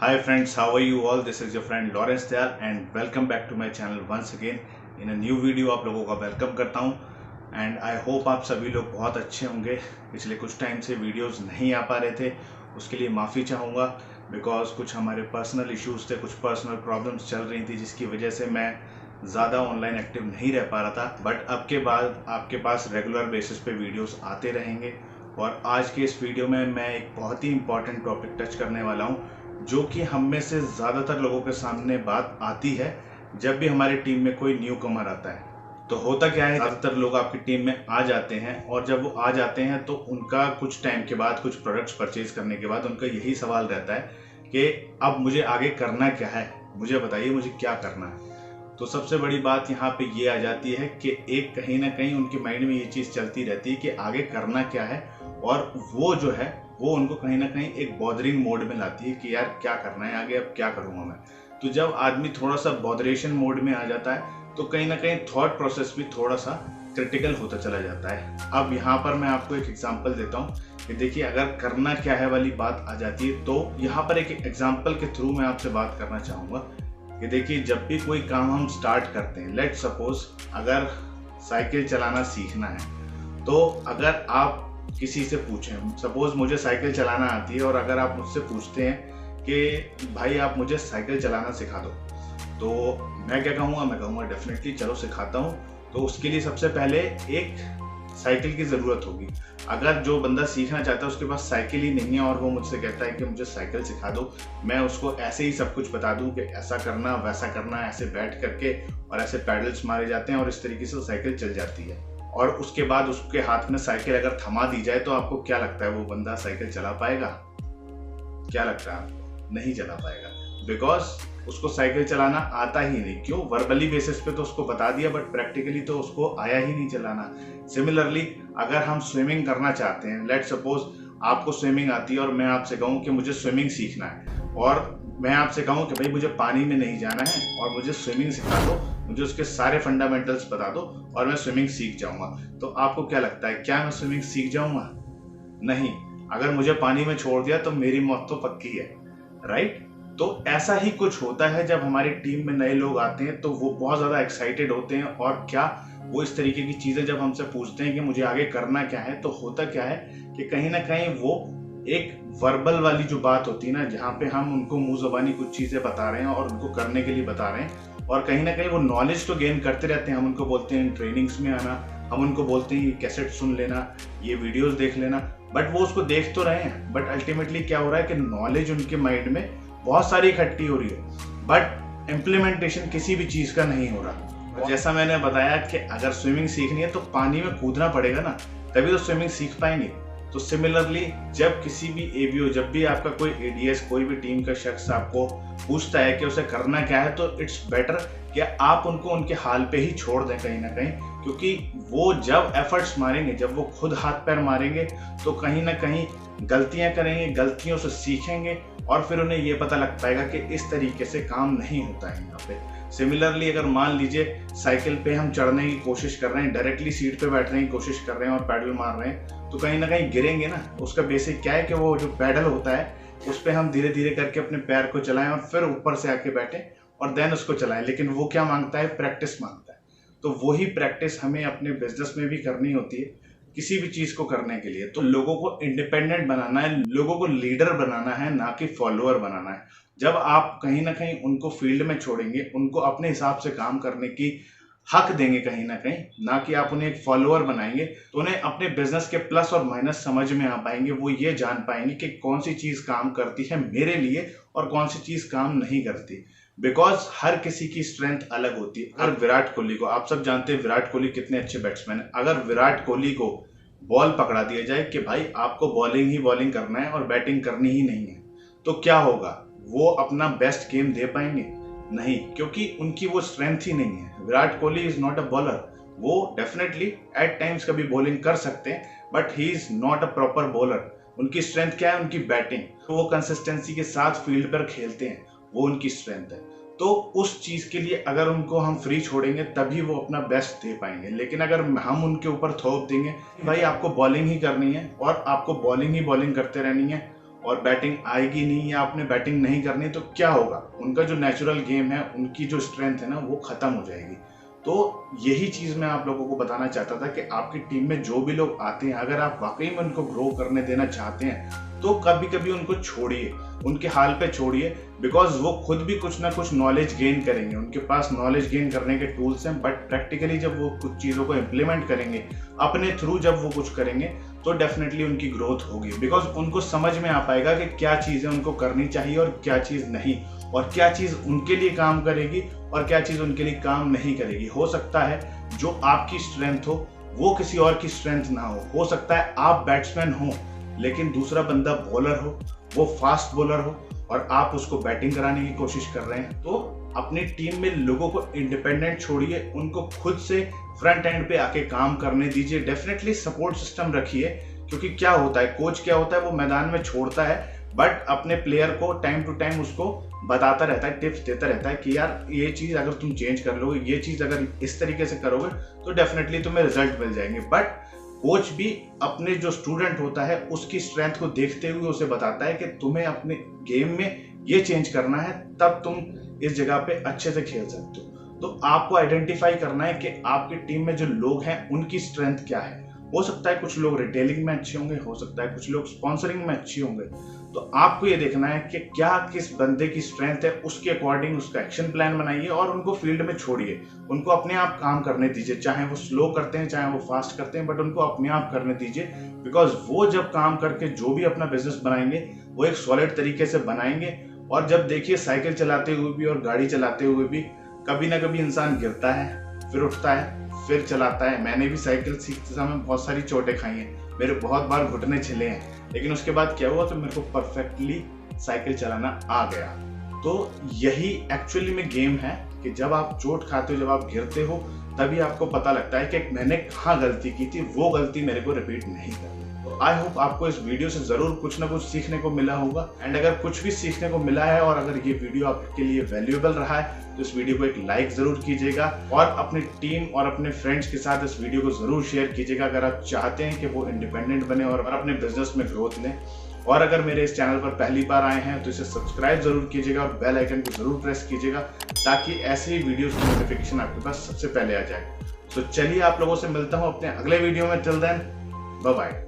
Hi friends, how are you all? This is your friend Lawrence Dayal and welcome back to my channel once again in a new video। आप लोगों का welcome करता हूं and I hope आप सभी लोग बहुत अच्छे होंगे। पिछले कुछ टाइम से वीडियोस नहीं आ पा रहे थे, उसके लिए माफ़ी चाहूँगा बिकॉज कुछ हमारे पर्सनल इश्यूज थे, कुछ पर्सनल प्रॉब्लम्स चल रही थी जिसकी वजह से मैं ज़्यादा ऑनलाइन एक्टिव नहीं रह पा रहा था। बट अब के बाद आपके पास रेगुलर बेसिस पे वीडियोस आते रहेंगे और आज के इस वीडियो में मैं एक बहुत ही इंपॉर्टेंट टॉपिक टच करने वाला हूँ जो कि हम में से ज़्यादातर लोगों के सामने बात आती है जब भी हमारी टीम में कोई न्यू कमर आता है। तो होता क्या है, ज़्यादातर लोग आपकी टीम में आ जाते हैं और जब वो आ जाते हैं तो उनका कुछ टाइम के बाद, कुछ प्रोडक्ट्स परचेज करने के बाद उनका यही सवाल रहता है कि अब मुझे आगे करना क्या है, मुझे बताइए मुझे क्या करना है। तो सबसे बड़ी बात यहाँ पे ये आ जाती है कि एक कहीं ना कहीं उनके माइंड में ये चीज़ चलती रहती है कि आगे करना क्या है, और वो जो है वो उनको कहीं ना कहीं एक बॉदरिंग मोड में लाती है कि यार क्या करना है आगे, अब क्या करूँगा मैं। तो जब आदमी थोड़ा सा बॉदरेशन मोड में आ जाता है तो कहीं ना कहीं थॉट प्रोसेस भी थोड़ा सा क्रिटिकल होता चला जाता है। अब यहाँ पर मैं आपको एक एग्जांपल देता हूँ कि देखिए अगर करना क्या है वाली बात आ जाती है तो यहाँ पर एक एग्जांपल के थ्रू मैं आपसे बात करना चाहूँगा कि देखिए जब भी कोई काम हम स्टार्ट करते हैं, लेट सपोज अगर साइकिल चलाना सीखना है, तो अगर आप किसी से पूछें, सपोज मुझे साइकिल चलाना आती है और अगर आप मुझसे पूछते हैं कि भाई आप मुझे साइकिल चलाना सिखा दो, तो मैं क्या कहूँगा, मैं कहूँगा डेफिनेटली चलो सिखाता हूँ। तो उसके लिए सबसे पहले एक साइकिल की ज़रूरत होगी। अगर जो बंदा सीखना चाहता है उसके पास साइकिल ही नहीं है और वो मुझसे कहता है कि मुझे साइकिल सिखा दो, मैं उसको ऐसे ही सब कुछ बता दूं कि ऐसा करना वैसा करना, ऐसे बैठ करके और ऐसे पैडल्स मारे जाते हैं और इस तरीके से साइकिल चल जाती है, और उसके बाद उसके हाथ में साइकिल अगर थमा दी जाए तो आपको क्या लगता है वो बंदा साइकिल चला पाएगा? क्या लगता है आपको? नहीं चला पाएगा, बिकॉज उसको साइकिल चलाना आता ही नहीं। क्यों? वर्बली बेसिस पे तो उसको बता दिया बट प्रैक्टिकली तो उसको आया ही नहीं चलाना। सिमिलरली अगर हम स्विमिंग करना चाहते हैं, लेट सपोज आपको स्विमिंग आती है और मैं आपसे कहूँ कि मुझे स्विमिंग सीखना है, और मैं आपसे कहूँ कि भाई मुझे पानी में नहीं जाना है और मुझे स्विमिंग सिखा दो, मुझे उसके सारे फंडामेंटल्स बता दो और मैं स्विमिंग सीख जाऊंगा, तो आपको क्या लगता है, क्या मैं स्विमिंग सीख जाऊंगा? नहीं। अगर मुझे पानी में छोड़ दिया तो मेरी मौत तो पक्की है, राइट? तो ऐसा ही कुछ होता है जब हमारी टीम में नए लोग आते हैं तो वो बहुत ज़्यादा एक्साइटेड होते हैं, और क्या वो इस तरीके की चीज़ें जब हमसे पूछते हैं कि मुझे आगे करना क्या है, तो होता क्या है कि कहीं ना कहीं वो एक वर्बल वाली जो बात होती है ना, जहाँ पे हम उनको मुंह ज़बानी कुछ चीज़ें बता रहे हैं और उनको करने के लिए बता रहे हैं, और कहीं ना कहीं वो नॉलेज तो गेन करते रहते हैं। हम उनको बोलते हैं ट्रेनिंग्स में आना, हम उनको बोलते हैं ये कैसेट सुन लेना, ये वीडियोस देख लेना, बट वो उसको देख तो रहे हैं, बट अल्टीमेटली क्या हो रहा है कि नॉलेज उनके माइंड में बहुत सारी इकट्ठी हो रही है बट इम्प्लीमेंटेशन किसी भी चीज़ का नहीं हो रहा। जैसा मैंने बताया कि अगर स्विमिंग सीखनी है तो पानी में कूदना पड़ेगा ना, तभी तो स्विमिंग सीख पाएंगे। तो सिमिलरली जब किसी भी एबीओ, जब भी आपका कोई एडीएस, कोई भी टीम का शख्स आपको पूछता है कि उसे करना क्या है, तो इट्स बेटर कि आप उनको उनके हाल पे ही छोड़ दें कहीं ना कहीं, क्योंकि वो जब एफर्ट्स मारेंगे, जब वो खुद हाथ पैर मारेंगे तो कहीं ना कहीं गलतियां करेंगे, गलतियों से सीखेंगे और फिर उन्हें ये पता लग पाएगा कि इस तरीके से काम नहीं होता है यहाँ पे। सिमिलरली अगर मान लीजिए साइकिल पे हम चढ़ने की कोशिश कर रहे हैं, डायरेक्टली सीट पे बैठने की कोशिश कर रहे हैं और पैडल मार रहे हैं, तो कहीं ना कहीं गिरेंगे ना। उसका बेसिक क्या है कि वो जो पैडल होता है उस पर हम धीरे धीरे करके अपने पैर को चलाएं और फिर ऊपर से आके बैठें और देन उसको चलाएं, लेकिन वो क्या मांगता है? प्रैक्टिस मांगता है। तो वही प्रैक्टिस हमें अपने बिजनेस में भी करनी होती है किसी भी चीज को करने के लिए। तो लोगों को इंडिपेंडेंट बनाना है, लोगों को लीडर बनाना है, ना कि फॉलोअर बनाना है। जब आप कहीं ना कहीं उनको फील्ड में छोड़ेंगे, उनको अपने हिसाब से काम करने की हक देंगे कहीं ना कहीं, ना कि आप उन्हें एक फॉलोअर बनाएंगे, तो उन्हें अपने बिजनेस के प्लस और माइनस समझ में आ पाएंगे। वो ये जान पाएंगे कि कौन सी चीज काम करती है मेरे लिए और कौन सी चीज काम नहीं करती, बिकॉज हर किसी की स्ट्रेंथ अलग होती है। अगर विराट कोहली को, आप सब जानते हैं विराट कोहली कितने अच्छे बैट्समैन है, अगर विराट कोहली को बॉल पकड़ा दिया जाए कि भाई आपको बॉलिंग ही बॉलिंग करना है और बैटिंग करनी ही नहीं है, तो क्या होगा? वो अपना बेस्ट गेम दे पाएंगे? नहीं, क्योंकि उनकी वो स्ट्रेंथ ही नहीं है। Virat Kohli is not a bowler. वो डेफिनेटली एट टाइम्स कभी बॉलिंग कर सकते हैं but he is not a proper bowler. उनकी स्ट्रेंथ क्या है? उनकी बैटिंग। तो वो कंसिस्टेंसी के साथ फील्ड पर खेलते हैं, वो उनकी स्ट्रेंथ है। तो उस चीज के लिए अगर उनको हम फ्री छोड़ेंगे तभी वो अपना बेस्ट दे पाएंगे। लेकिन अगर हम उनके ऊपर थोप देंगे भाई आपको बॉलिंग ही करनी है और आपको बॉलिंग ही बॉलिंग करते रहनी है और बैटिंग आएगी नहीं या आपने बैटिंग नहीं करनी तो क्या होगा, उनका जो नेचुरल गेम है, उनकी जो स्ट्रेंथ है ना, वो खत्म हो जाएगी। तो यही चीज मैं आप लोगों को बताना चाहता था कि आपकी टीम में जो भी लोग आते हैं, अगर आप वाकई में उनको ग्रो करने देना चाहते हैं तो कभी कभी उनको छोड़िए, उनके हाल पे छोड़िए, बिकॉज वो खुद भी कुछ ना कुछ नॉलेज गेन करेंगे। उनके पास नॉलेज गेन करने के टूल्स हैं, बट प्रैक्टिकली जब वो कुछ चीज़ों को इम्प्लीमेंट करेंगे अपने थ्रू, जब वो कुछ करेंगे तो डेफिनेटली उनकी ग्रोथ होगी। बिकॉज उनको समझ में आ पाएगा कि क्या चीज़ें उनको करनी चाहिए और क्या चीज़ नहीं, और क्या चीज़ उनके लिए काम करेगी और क्या चीज़ उनके लिए काम नहीं करेगी। हो सकता है जो आपकी स्ट्रेंथ हो वो किसी और की स्ट्रेंथ ना हो सकता है आप बैट्समैन हो लेकिन दूसरा बंदा बॉलर हो, वो फास्ट बॉलर हो और आप उसको बैटिंग कराने की कोशिश कर रहे हैं। तो अपनी टीम में लोगों को इंडिपेंडेंट छोड़िए, उनको खुद से फ्रंट एंड पे आके काम करने दीजिए। डेफिनेटली सपोर्ट सिस्टम रखिए, क्योंकि क्या होता है, कोच क्या होता है, वो मैदान में छोड़ता है बट अपने प्लेयर को टाइम टू टाइम उसको बताता रहता है, टिप्स देता रहता है कि यार ये चीज़ अगर तुम चेंज कर लोगे, ये चीज़ अगर इस तरीके से करोगे तो डेफिनेटली तुम्हें रिजल्ट मिल जाएंगे। बट कोच भी अपने जो स्टूडेंट होता है उसकी स्ट्रेंथ को देखते हुए उसे बताता है कि तुम्हें अपने गेम में ये चेंज करना है, तब तुम इस जगह पे अच्छे से खेल सकते हो। तो आपको आइडेंटिफाई करना है कि आपकी टीम में जो लोग हैं उनकी स्ट्रेंथ क्या है। हो सकता है कुछ लोग रिटेलिंग में अच्छे होंगे, हो सकता है कुछ लोग स्पॉन्सरिंग में अच्छे होंगे। तो आपको ये देखना है कि क्या किस बंदे की स्ट्रेंथ है, उसके अकॉर्डिंग उसका एक्शन प्लान बनाइए और उनको फील्ड में छोड़िए, उनको अपने आप काम करने दीजिए। चाहे वो स्लो करते हैं चाहे वो फास्ट करते हैं, बट उनको अपने आप करने दीजिए। बिकॉज वो जब काम करके जो भी अपना बिजनेस बनाएंगे वो एक सॉलिड तरीके से बनाएंगे। और जब देखिए साइकिल चलाते हुए भी और गाड़ी चलाते हुए भी कभी ना कभी इंसान गिरता है, फिर उठता है, फिर चलाता है। मैंने भी साइकिल सीखते समय बहुत सारी चोटें खाई हैं, मेरे बहुत बार घुटने छिले हैं, लेकिन उसके बाद क्या हुआ तो मेरे को परफेक्टली साइकिल चलाना आ गया। तो यही एक्चुअली में गेम है कि जब आप चोट खाते हो, जब आप गिरते हो, तभी आपको पता लगता है कि मैंने कहाँ गलती की थी, वो गलती मेरे को रिपीट नहीं करनी। तो आई होप आपको इस वीडियो से जरूर कुछ ना कुछ सीखने को मिला होगा। एंड अगर कुछ भी सीखने को मिला है और अगर ये वीडियो आपके लिए वैल्यूएबल रहा है तो इस वीडियो को एक लाइक जरूर कीजिएगा और अपनी टीम और अपने फ्रेंड्स के साथ इस वीडियो को जरूर शेयर कीजिएगा अगर आप चाहते हैं कि वो इंडिपेंडेंट बने और अपने बिजनेस में ग्रोथ लें। और अगर मेरे इस चैनल पर पहली बार आए हैं तो इसे सब्सक्राइब जरूर कीजिएगा और बेल आइकन को जरूर प्रेस कीजिएगा ताकि ऐसे ही वीडियोस की नोटिफिकेशन आपके पास सबसे पहले आ जाए। तो चलिए आप लोगों से मिलता हूँ अपने अगले वीडियो में। Till then bye bye.